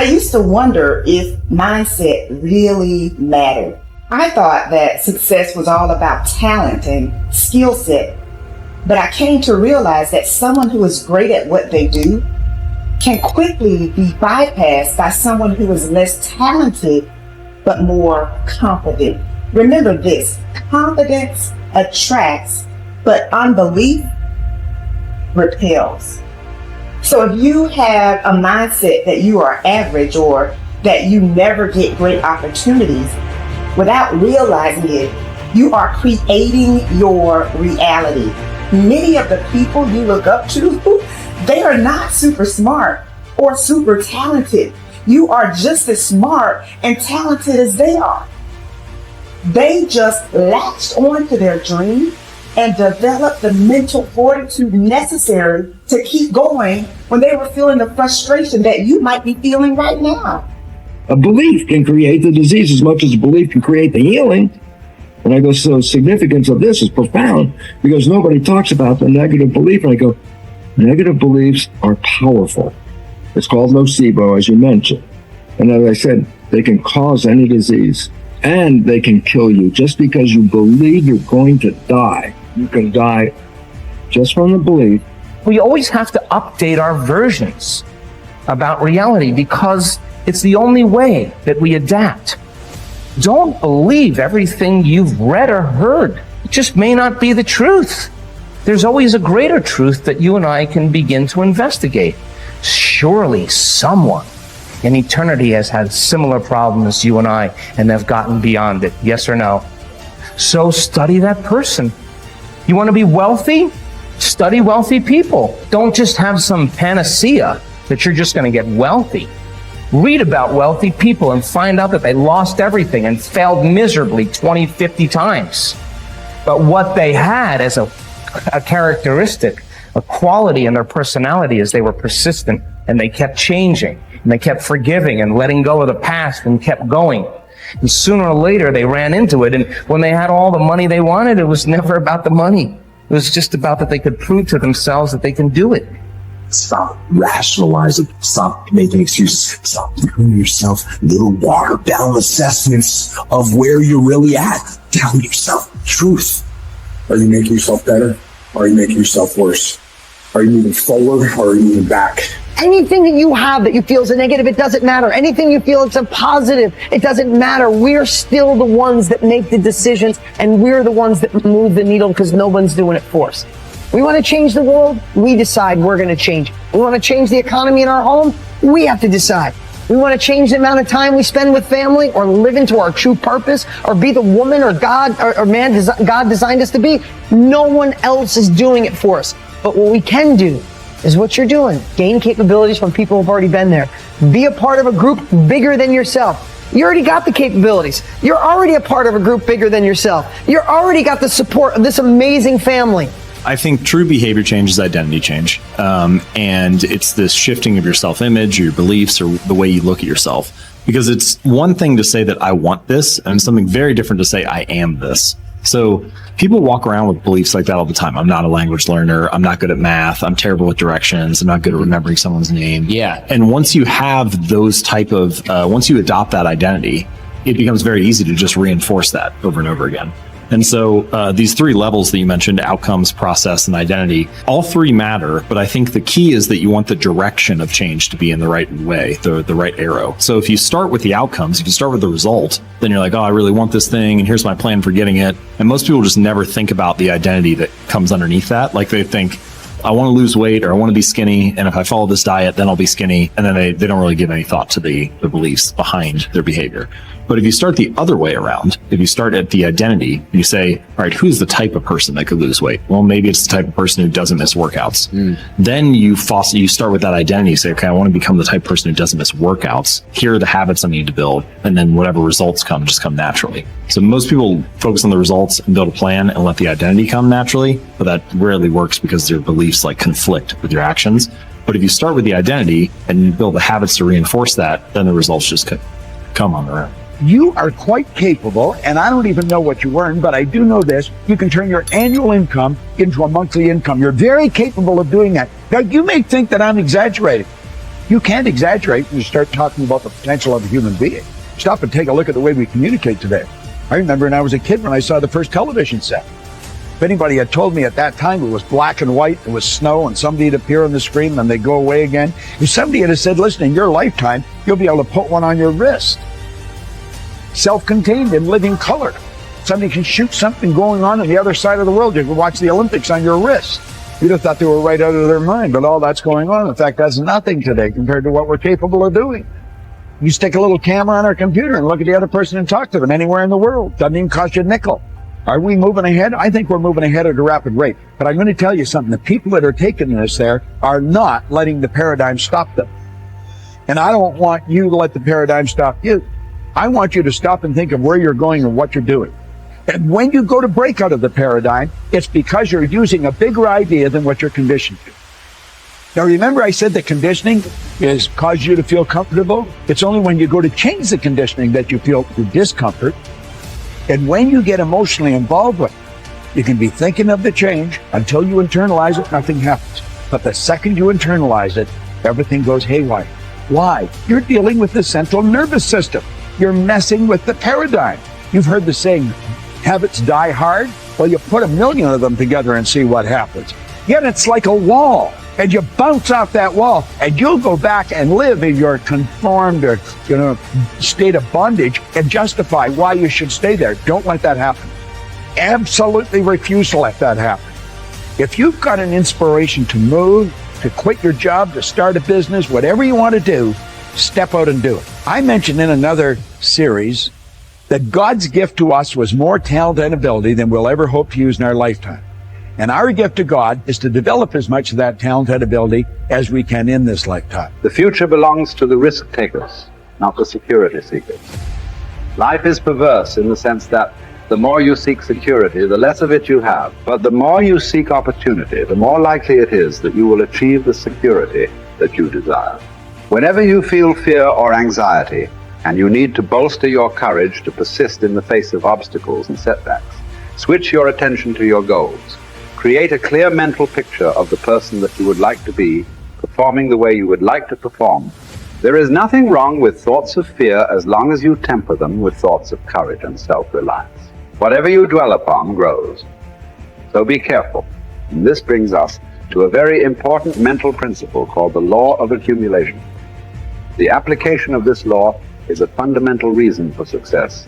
I used to wonder if mindset really mattered. I thought that success was all about talent and skill set, but I came to realize that someone who is great at what they do can quickly be bypassed by someone who is less talented but more confident. Remember this, confidence attracts, but unbelief repels. So if you have a mindset that you are average or that you never get great opportunities, without realizing it, you are creating your reality. Many of the people you look up to, they are not super smart or super talented. You are just as smart and talented as they are. They just latched onto their dream and developed the mental fortitude necessary to keep going when they were feeling the frustration that you might be feeling right now. A belief can create the disease as much as a belief can create the healing. And I go, so the significance of this is profound because nobody talks about the negative belief. And I go, negative beliefs are powerful. It's called nocebo, as you mentioned. And as I said, they can cause any disease and they can kill you. Just because you believe you're going to die, you can die just from the belief. We always have to update our versions about reality because it's the only way that we adapt. Don't believe everything you've read or heard. It just may not be the truth. There's always a greater truth that you and I can begin to investigate. Surely someone in eternity has had similar problems as you and I and have gotten beyond it. Yes or no? So study that person. You want to be wealthy? Study wealthy people. Don't just have some panacea that you're just going to get wealthy. Read about wealthy people and find out that they lost everything and failed miserably 20, 50 times. But what they had as a characteristic, a quality in their personality is they were persistent and they kept changing and they kept forgiving and letting go of the past and kept going. And sooner or later they ran into it, and when they had all the money they wanted, it was never about the money. It was just about that they could prove to themselves that they can do it. Stop rationalizing. Stop making excuses. Stop giving yourself little watered down assessments of where you're really at. Tell yourself the truth. Are you making yourself better? Or are you making yourself worse? Are you moving forward or are you moving back? Anything that you have that you feel is a negative, it doesn't matter. Anything you feel it's a positive, it doesn't matter. We're still the ones that make the decisions, and we're the ones that move the needle because no one's doing it for us. We want to change the world, we decide we're going to change. We want to change the economy in our home, we have to decide. We want to change the amount of time we spend with family or live into our true purpose or be the woman or God or man God designed us to be. No one else is doing it for us. But what we can do is what you're doing. Gain capabilities from people who've already been there. Be a part of a group bigger than yourself. You already got the capabilities. You're already a part of a group bigger than yourself. You're already got the support of this amazing family. I think true behavior change is identity change. And it's this shifting of your self-image or your beliefs or the way you look at yourself. Because it's one thing to say that I want this and something very different to say I am this. So people walk around with beliefs like that all the time. I'm not a language learner. I'm not good at math. I'm terrible with directions. I'm not good at remembering someone's name. Yeah. And once you have those type of, once you adopt that identity, it becomes very easy to just reinforce that over and over again. And so these three levels that you mentioned, outcomes, process, and identity, all three matter. But I think the key is that you want the direction of change to be in the right way, the right arrow. So if you start with the outcomes, if you start with the result, then you're like, oh, I really want this thing, and here's my plan for getting it. And most people just never think about the identity that comes underneath that. Like they think, I want to lose weight or I want to be skinny, and if I follow this diet, then I'll be skinny. And then they don't really give any thought to the beliefs behind their behavior. But if you start the other way around, if you start at the identity, you say, all right, who's the type of person that could lose weight? Well, maybe it's the type of person who doesn't miss workouts. Then you start with that identity. You say, okay, I want to become the type of person who doesn't miss workouts. Here are the habits I need to build. And then whatever results come, just come naturally. So most people focus on the results and build a plan and let the identity come naturally, but that rarely works because their beliefs like conflict with your actions. But if you start with the identity and you build the habits to reinforce that, then the results just come on their own. You are quite capable, and I don't even know what you earn, but I do know this. You can turn your annual income into a monthly income. You're very capable of doing that. Now, you may think that I'm exaggerating, You can't exaggerate when you start talking about the potential of a human being. Stop and take a look at the way we communicate today. I remember when I was a kid when I saw the first television set. If anybody had told me at that time it was black and white, it was snow, and somebody would appear on the screen and then they'd go away again. If somebody had said, listen, in your lifetime, you'll be able to put one on your wrist. Self-contained in living color. Somebody can shoot something going on the other side of the world. You can watch the Olympics on your wrist. You'd have thought they were right out of their mind, but all that's going on. In fact, that's nothing today compared to what we're capable of doing. You stick a little camera on our computer and look at the other person and talk to them anywhere in the world. Doesn't even cost you a nickel. Are we moving ahead? I think we're moving ahead at a rapid rate. But I'm going to tell you something. The people that are taking this there are not letting the paradigm stop them. And I don't want you to let the paradigm stop you. I want you to stop and think of where you're going and what you're doing. And when you go to break out of the paradigm, it's because you're using a bigger idea than what you're conditioned to. Now, remember I said that conditioning is cause you to feel comfortable? It's only when you go to change the conditioning that you feel the discomfort. And when you get emotionally involved with it, you can be thinking of the change until you internalize it, nothing happens. But the second you internalize it, everything goes haywire. Why? You're dealing with the central nervous system. You're messing with the paradigm. You've heard the saying, habits die hard. Well, you put 1,000,000 of them together and see what happens. Yet it's like a wall, and you bounce off that wall, and you'll go back and live in your conformed or state of bondage and justify why you should stay there. Don't let that happen. Absolutely refuse to let that happen. If you've got an inspiration to move, to quit your job, to start a business, whatever you want to do, step out and do it. I mentioned in another series that God's gift to us was more talent and ability than we'll ever hope to use in our lifetime. And our gift to God is to develop as much of that talent and ability as we can in this lifetime. The future belongs to the risk takers, not the security seekers. Life is perverse in the sense that the more you seek security, the less of it you have. But the more you seek opportunity, the more likely it is that you will achieve the security that you desire. Whenever you feel fear or anxiety, and you need to bolster your courage to persist in the face of obstacles and setbacks, switch your attention to your goals. Create a clear mental picture of the person that you would like to be, performing the way you would like to perform. There is nothing wrong with thoughts of fear as long as you temper them with thoughts of courage and self-reliance. Whatever you dwell upon grows. So be careful. And this brings us to a very important mental principle called the law of accumulation. The application of this law is a fundamental reason for success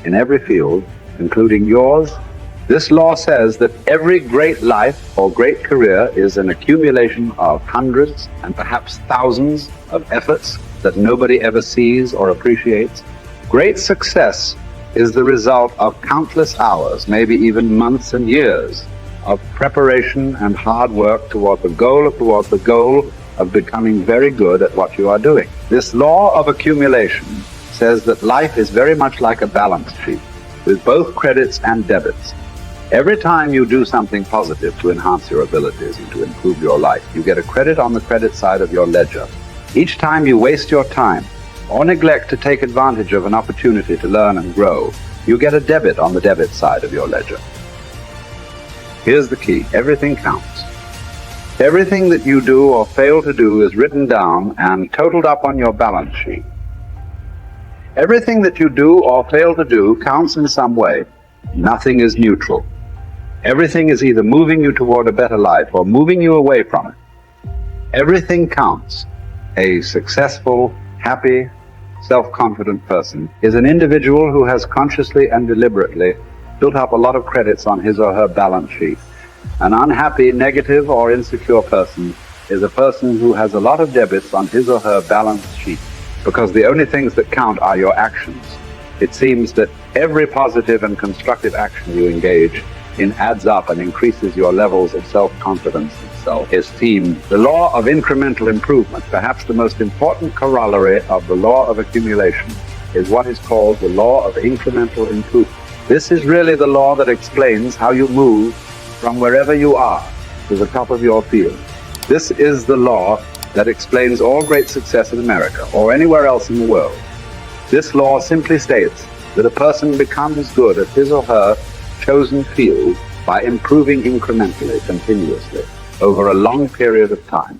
in every field, including yours. This law says that every great life or great career is an accumulation of hundreds and perhaps thousands of efforts that nobody ever sees or appreciates. Great success is the result of countless hours, maybe even months and years, of preparation and hard work toward the goal of becoming very good at what you are doing. This law of accumulation says that life is very much like a balance sheet, with both credits and debits. Every time you do something positive to enhance your abilities and to improve your life, you get a credit on the credit side of your ledger. Each time you waste your time or neglect to take advantage of an opportunity to learn and grow, you get a debit on the debit side of your ledger. Here's the key. Everything counts. Everything that you do or fail to do is written down and totaled up on your balance sheet. Everything that you do or fail to do counts in some way. Nothing is neutral. Everything is either moving you toward a better life or moving you away from it. Everything counts. A successful, happy, self-confident person is an individual who has consciously and deliberately built up a lot of credits on his or her balance sheet. An unhappy, negative, or insecure person is a person who has a lot of debits on his or her balance sheet, because the only things that count are your actions. It seems that every positive and constructive action you engage in adds up and increases your levels of self-confidence and self-esteem. The law of incremental improvement, perhaps the most important corollary of the law of accumulation, is what is called the law of incremental improvement. This is really the law that explains how you move from wherever you are to the top of your field. This is the law that explains all great success in America or anywhere else in the world. This law simply states that a person becomes good at his or her chosen field by improving incrementally, continuously, over a long period of time.